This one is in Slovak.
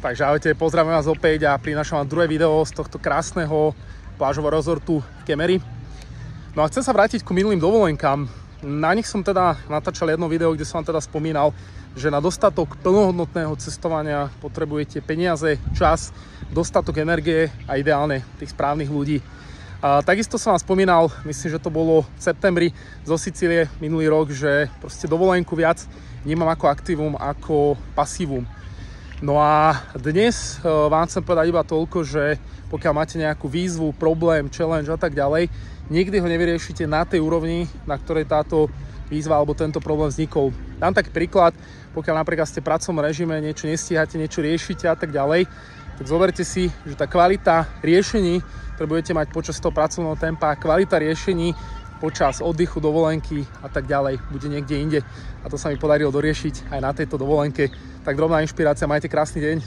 Takže ahojte, pozdravujem vás opäť a prinášam vám druhé video z tohto krásneho plážového rezortu v Kemery. No a chcem sa vrátiť ku minulým dovolenkám. Na nich som teda natáčal jedno video, kde som vám teda spomínal, že na dostatok plnohodnotného cestovania potrebujete peniaze, čas, dostatok energie a ideálne tých správnych ľudí. A takisto som vám spomínal, myslím, že to bolo v septembri zo Sicílie minulý rok, že proste dovolenku viac vnímam ako aktívum, ako pasívum. No a dnes vám chcem povedať iba toľko, že pokiaľ máte nejakú výzvu, problém, challenge a tak ďalej, nikdy ho nevyriešite na tej úrovni, na ktorej táto výzva alebo tento problém vznikol. Dám taký príklad, pokiaľ napríklad ste v pracovnom režime, niečo nestíhate, niečo riešite a tak ďalej, tak zoberte si, že tá kvalita riešení, ktoré budete mať počas toho pracovného tempa, kvalita riešení počas oddychu, dovolenky a tak ďalej bude niekde inde. A to sa mi podarilo doriešiť aj na tejto dovolenke. Tak drobná inšpirácia, majte krásny deň.